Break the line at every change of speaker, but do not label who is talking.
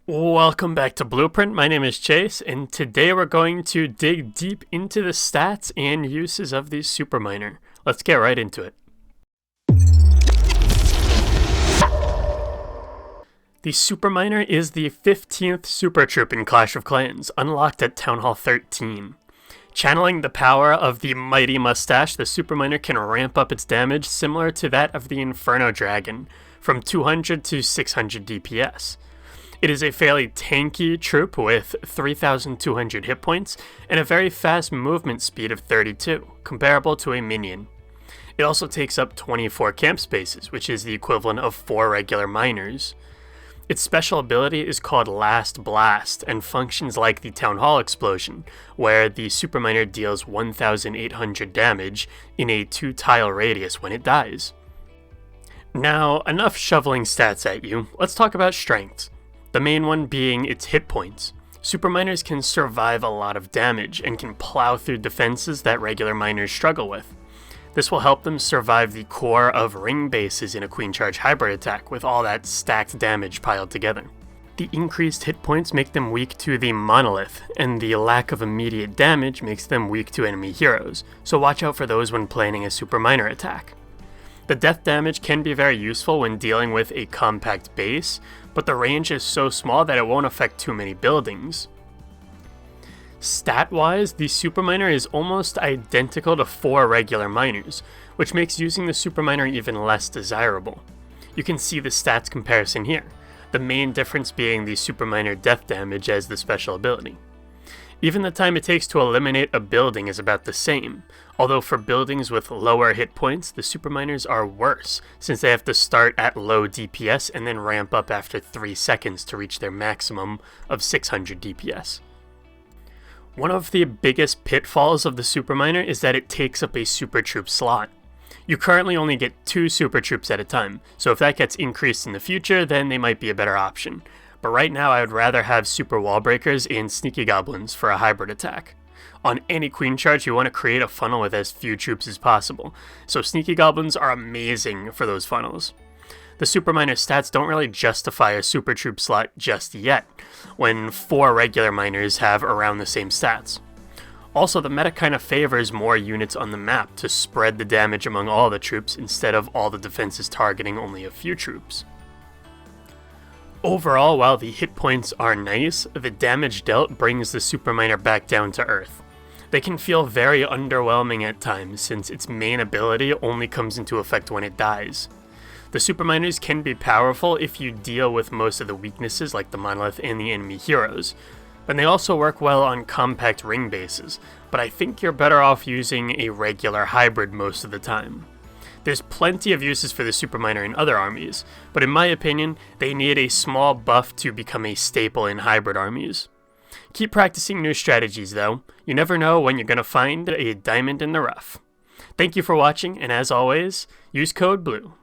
Welcome back to Blueprint. My name is Chase, and today we're going to dig deep into the stats and uses of the Super Miner. Let's get right into it. The Super Miner is the 15th Super Troop in Clash of Clans, unlocked at Town Hall 13. Channeling the power of the mighty mustache, the Super Miner can ramp up its damage similar to that of the Inferno Dragon, from 200 to 600 DPS. It is a fairly tanky troop with 3,200 hit points and a very fast movement speed of 32, comparable to a minion. It also takes up 24 camp spaces, which is the equivalent of 4 regular miners. Its special ability is called Last Blast and functions like the Town Hall explosion, where the Super Miner deals 1,800 damage in a 2-tile radius when it dies. Now, enough shoveling stats at you, let's talk about strengths. The main one being its hit points. Super Miners can survive a lot of damage and can plow through defenses that regular miners struggle with. This will help them survive the core of ring bases in a Queen Charge hybrid attack with all that stacked damage piled together. The increased hit points make them weak to the Monolith, and the lack of immediate damage makes them weak to enemy heroes, so watch out for those when planning a Super Miner attack. The death damage can be very useful when dealing with a compact base, but the range is so small that it won't affect too many buildings. Stat-wise, the Super Miner is almost identical to 4 regular miners, which makes using the Super Miner even less desirable. You can see the stats comparison here, the main difference being the Super Miner death damage as the special ability. Even the time it takes to eliminate a building is about the same, although for buildings with lower hit points, the Super Miners are worse, since they have to start at low DPS and then ramp up after 3 seconds to reach their maximum of 600 DPS. One of the biggest pitfalls of the Super Miner is that it takes up a Super Troop slot. You currently only get 2 Super Troops at a time, so if that gets increased in the future, then they might be a better option. But right now I would rather have Super Wall Breakers and Sneaky Goblins for a hybrid attack. On any Queen Charge, you want to create a funnel with as few troops as possible, so Sneaky Goblins are amazing for those funnels. The Super Miner stats don't really justify a Super Troop slot just yet, when 4 regular miners have around the same stats. Also, the meta kind of favors more units on the map to spread the damage among all the troops instead of all the defenses targeting only a few troops. Overall, while the hit points are nice, the damage dealt brings the Super Miner back down to earth. They can feel very underwhelming at times since its main ability only comes into effect when it dies. The Super Miners can be powerful if you deal with most of the weaknesses like the Monolith and the enemy heroes, and they also work well on compact ring bases, but I think you're better off using a regular hybrid most of the time. There's plenty of uses for the Super Miner in other armies, but in my opinion, they need a small buff to become a staple in hybrid armies. Keep practicing new strategies though, you never know when you're going to find a diamond in the rough. Thank you for watching, and as always, use code BLUE.